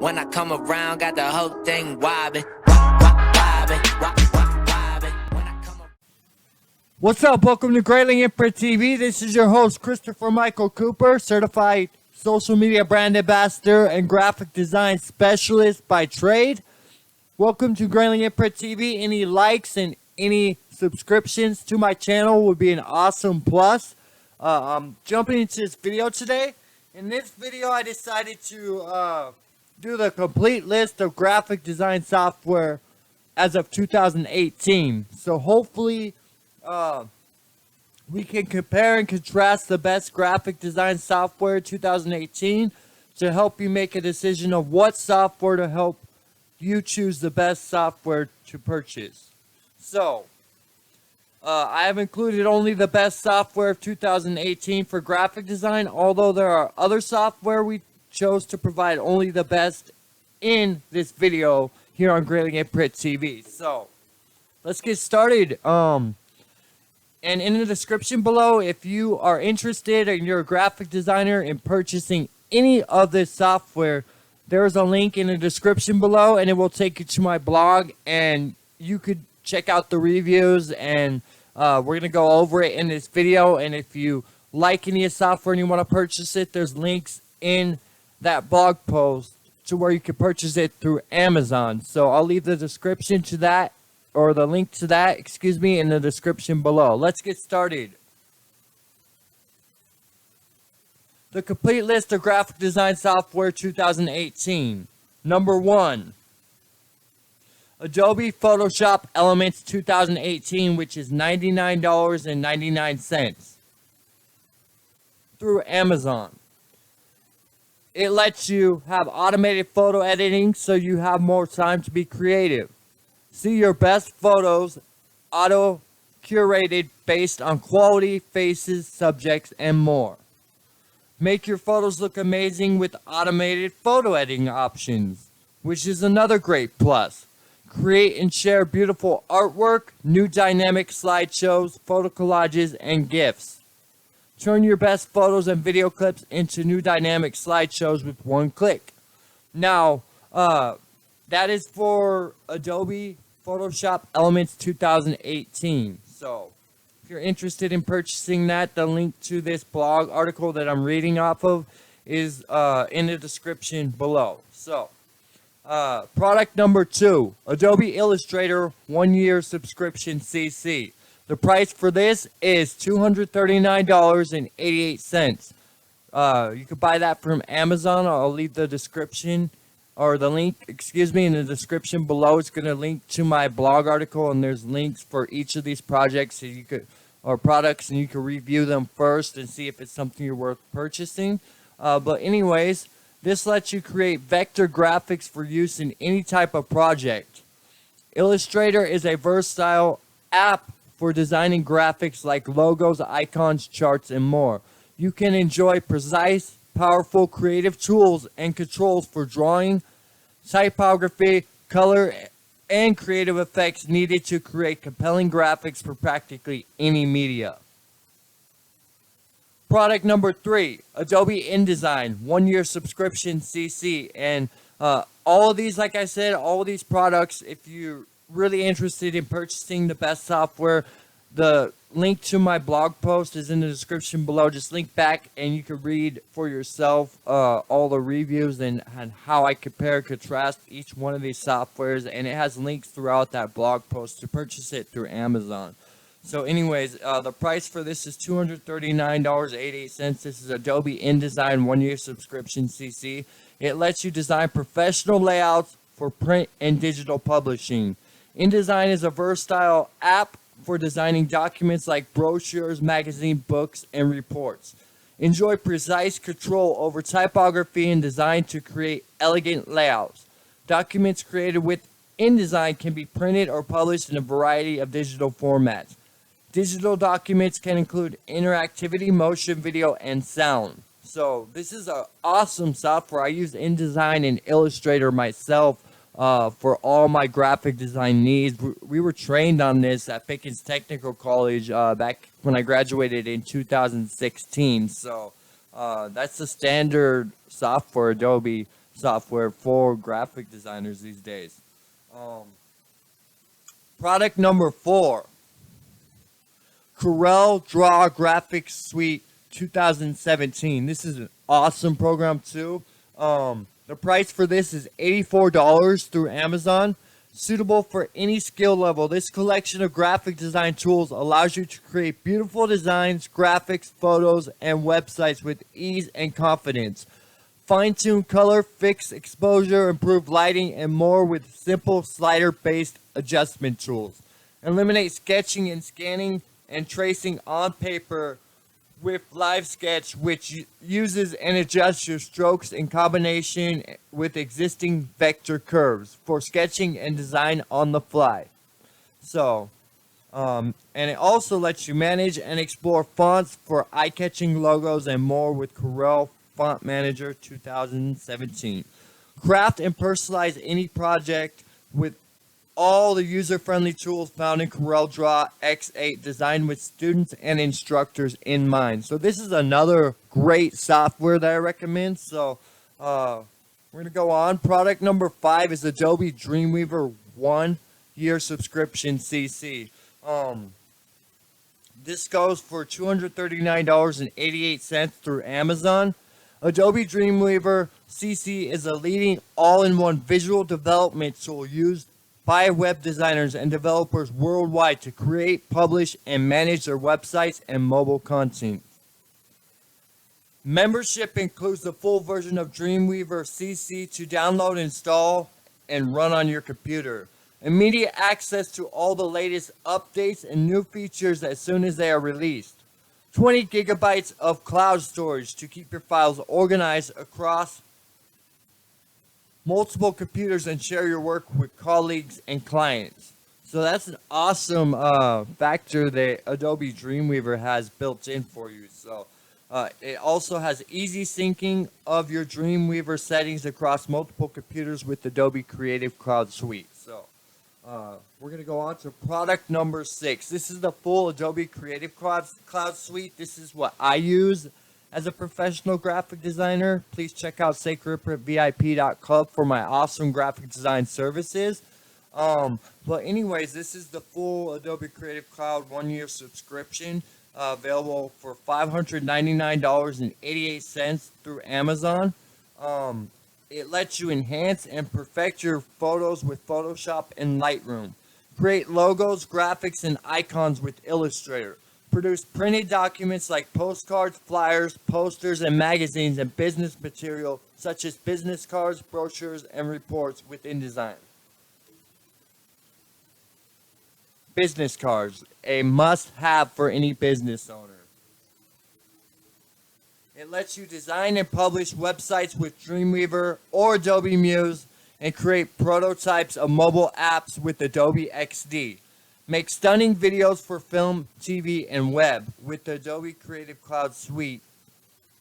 When I come around, got the whole thing wobbin', wobbin'. What's up? Welcome to Grayling Imprint TV. This is your host, Christopher Michael Cooper, certified social media brand ambassador and graphic design specialist by trade. Welcome to Grayling Imprint TV. Any likes and any subscriptions to my channel would be an awesome plus. I'm jumping into this video today. In this video, I decided to do the complete list of graphic design software as of 2018. So hopefully we can compare and contrast the best graphic design software 2018 to help you make a decision of what software to help you choose the best software to purchase. So I have included only the best software of 2018 for graphic design, although there are other software we chose to provide only the best in this video here on Grayling Imprint TV. So let's get started. And in the description below, if you are interested and you're a graphic designer in purchasing any of this software, there's a link in the description below and it will take you to my blog and you could check out the reviews and we're going to go over it in this video. And if you like any of the software and you want to purchase it, there's links in that blog post to where you can purchase it through Amazon. So I'll leave the description to that, or the link to that, in the description below. Let's get started. The complete list of graphic design software 2018. Number 1. Adobe Photoshop Elements 2018, which is $99.99 through Amazon. It lets you have automated photo editing so you have more time to be creative. See your best photos auto-curated based on quality, faces, subjects, and more. Make your photos look amazing with automated photo editing options, which is another great plus. Create and share beautiful artwork, new dynamic slideshows, photo collages, and GIFs. Turn your best photos and video clips into new dynamic slideshows with one click. Now, that is for Adobe Photoshop Elements 2018. So, if you're interested in purchasing that, the link to this blog article that I'm reading off of is in the description below. So, product number 2, Adobe Illustrator 1-year subscription CC. The price for this is $239.88. You can buy that from Amazon. I'll leave the description, or the link, in the description below. It's going to link to my blog article, and there's links for each of these projects so you could, or products, and you can review them first and see if it's something you're worth purchasing. But anyways, this lets you create vector graphics for use in any type of project. Illustrator is a versatile app for designing graphics like logos, icons, charts, and more. You can enjoy precise, powerful, creative tools and controls for drawing, typography, color, and creative effects needed to create compelling graphics for practically any media. Product number 3, Adobe InDesign 1-year subscription CC. And all of these, like I said, all of these products, if you're really interested in purchasing the best software, the link to my blog post is in the description below. Just link back and you can read for yourself all the reviews and how I compare and contrast each one of these softwares, and it has links throughout that blog post to purchase it through Amazon. So anyways, the price for this is $239.88. This is Adobe InDesign 1-year subscription CC. It lets you design professional layouts for print and digital publishing. InDesign is a versatile app for designing documents like brochures, magazine, books, and reports. Enjoy precise control over typography and design to create elegant layouts. Documents created with InDesign can be printed or published in a variety of digital formats. Digital documents can include interactivity, motion, video, and sound. So this is an awesome software. I use InDesign and Illustrator myself for all my graphic design needs. We were trained on this at Pickens Technical College back when I graduated in 2016. So that's the standard software Adobe software for graphic designers these days. Product number 4, Corel Draw Graphics Suite 2017. This is an awesome program too. The price for this is $84 through Amazon. Suitable for any skill level, this collection of graphic design tools allows you to create beautiful designs, graphics, photos, and websites with ease and confidence. Fine-tune color, fix exposure, improve lighting, and more with simple slider-based adjustment tools. Eliminate sketching and scanning and tracing on paper with Live Sketch, which uses and adjusts your strokes in combination with existing vector curves for sketching and design on the fly. So, and it also lets you manage and explore fonts for eye-catching logos and more with Corel Font Manager 2017. Craft and personalize any project with all the user-friendly tools found in Corel Draw X8, designed with students and instructors in mind. So this is another great software that I recommend. So we're going to go on. Product number 5 is Adobe Dreamweaver 1-year subscription CC. This goes for $239.88 through Amazon. Adobe Dreamweaver CC is a leading all-in-one visual development tool used by web designers and developers worldwide to create, publish, and manage their websites and mobile content. Membership includes the full version of Dreamweaver CC to download, install, and run on your computer. Immediate access to all the latest updates and new features as soon as they are released. 20 gigabytes of cloud storage to keep your files organized across multiple computers and share your work with colleagues and clients. So that's an awesome factor that Adobe Dreamweaver has built in for you. So it also has easy syncing of your Dreamweaver settings across multiple computers with Adobe Creative Cloud Suite. So we're going to go on to product number 6. This is the full Adobe Creative Cloud Suite. This is what I use as a professional graphic designer. Please check out sacredprintvip.club for my awesome graphic design services. But anyways, this is the full Adobe Creative Cloud 1-year subscription, available for $599.88 through Amazon. It lets you enhance and perfect your photos with Photoshop and Lightroom. Create logos, graphics, and icons with Illustrator. Produce printed documents like postcards, flyers, posters, and magazines, and business material such as business cards, brochures, and reports with InDesign. Business cards, a must-have for any business owner. It lets you design and publish websites with Dreamweaver or Adobe Muse and create prototypes of mobile apps with Adobe XD. Make stunning videos for film, TV, and web with the Adobe Creative Cloud Suite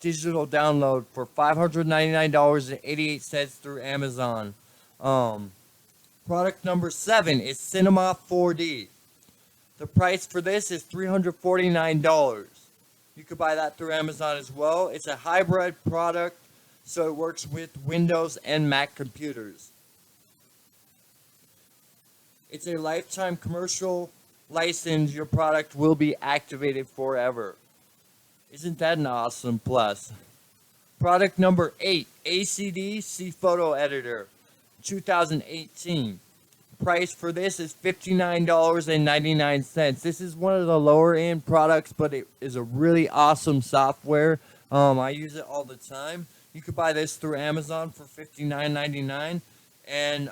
digital download for $599.88 through Amazon. Product number 7 is Cinema 4D. The price for this is $349. You could buy that through Amazon as well. It's a hybrid product, so it works with Windows and Mac computers. It's a lifetime commercial license. Your product will be activated forever. Isn't that an awesome plus? Product number 8, ACDC Photo Editor, 2018. Price for this is $59.99. This is one of the lower end products, but it is a really awesome software. I use it all the time. You could buy this through Amazon for $59.99. And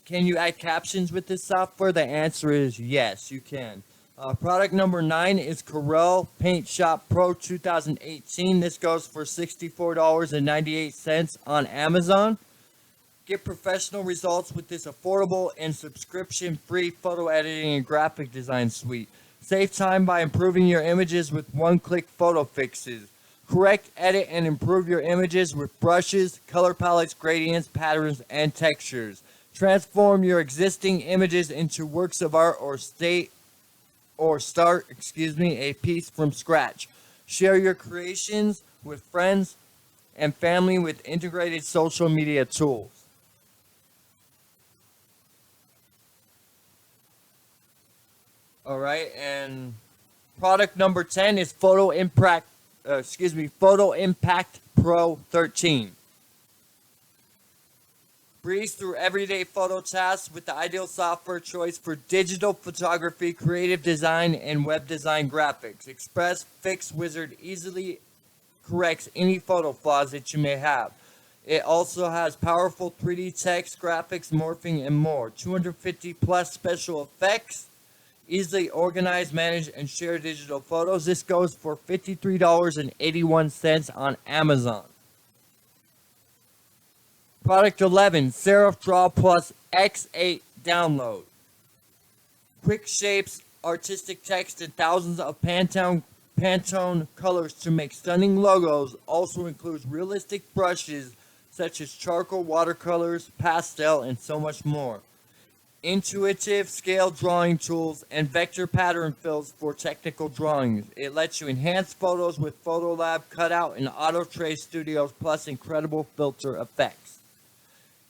can you add captions with this software? The answer is yes, you can. Product number 9 is Corel Paint Shop Pro 2018. This goes for $64.98 on Amazon. Get professional results with this affordable and subscription-free photo editing and graphic design suite. Save time by improving your images with one-click photo fixes. Correct, edit, and improve your images with brushes, color palettes, gradients, patterns, and textures. Transform your existing images into works of art or start a piece from scratch. Share your creations with friends and family with integrated social media tools. All right, and product number 10 is Photo Impact Pro 13. Breeze through everyday photo tasks with the ideal software choice for digital photography, creative design, and web design graphics. Express Fix Wizard easily corrects any photo flaws that you may have. It also has powerful 3D text, graphics, morphing, and more. 250 plus special effects. Easily organize, manage, and share digital photos. This goes for $53.81 on Amazon. Product 11, Serif Draw Plus X8 Download. Quick shapes, artistic text, and thousands of Pantone colors to make stunning logos. Also includes realistic brushes such as charcoal, watercolors, pastel, and so much more. Intuitive scale drawing tools and vector pattern fills for technical drawings. It lets you enhance photos with Photolab, Cutout, and Auto Trace Studios, plus incredible filter effects.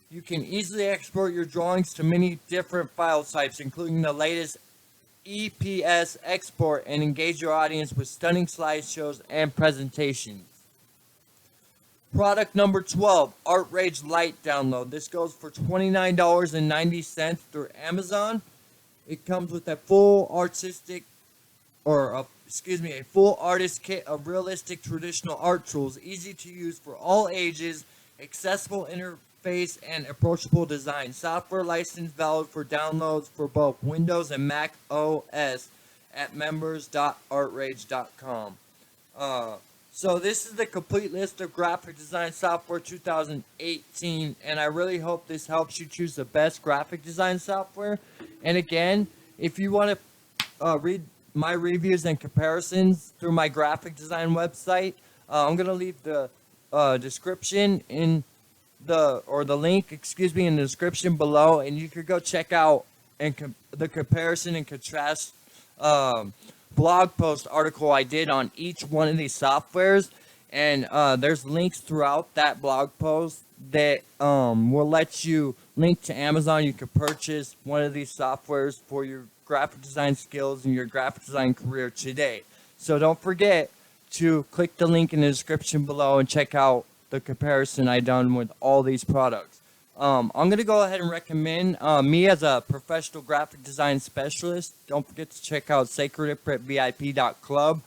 You can easily export your drawings to many different file types, including the latest EPS export, and engage your audience with stunning slideshows and presentations. Product number 12, Art Rage Lite Download. This goes for $29.90 through Amazon. It comes with a full artist kit of realistic traditional art tools, easy to use for all ages, accessible interface, and approachable design. Software license valid for downloads for both Windows and Mac OS at members.artrage.com. So this is the complete list of graphic design software 2018, and I really hope this helps you choose the best graphic design software. And again, if you want to read my reviews and comparisons through my graphic design website, I'm going to leave the description in the link in the description below, and you could go check out the comparison and contrast blog post article I did on each one of these softwares, and there's links throughout that blog post that will let you link to Amazon. You can purchase one of these softwares for your graphic design skills and your graphic design career today. So don't forget to click the link in the description below and check out the comparison I done with all these products. I'm going to go ahead and recommend me as a professional graphic design specialist. Don't forget to check out sacredimpritvip.club.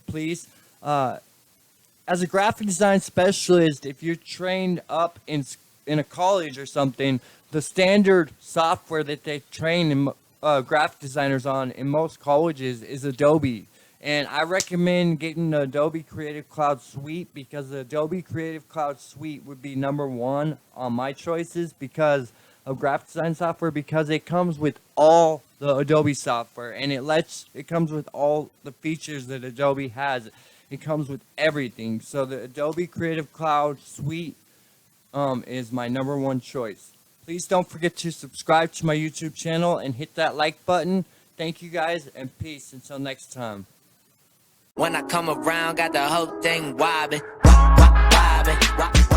Please. As a graphic design specialist, if you're trained up in a college or something, the standard software that they train graphic designers on in most colleges is Adobe. And I recommend getting the Adobe Creative Cloud Suite, because the Adobe Creative Cloud Suite would be number one on my choices because of graphic design software, because it comes with all the Adobe software, and it comes with all the features that Adobe has. It comes with everything. So the Adobe Creative Cloud Suite is my number one choice. Please don't forget to subscribe to my YouTube channel and hit that like button. Thank you guys, and peace until next time. When I come around, got the whole thing wobbin', wobbin'.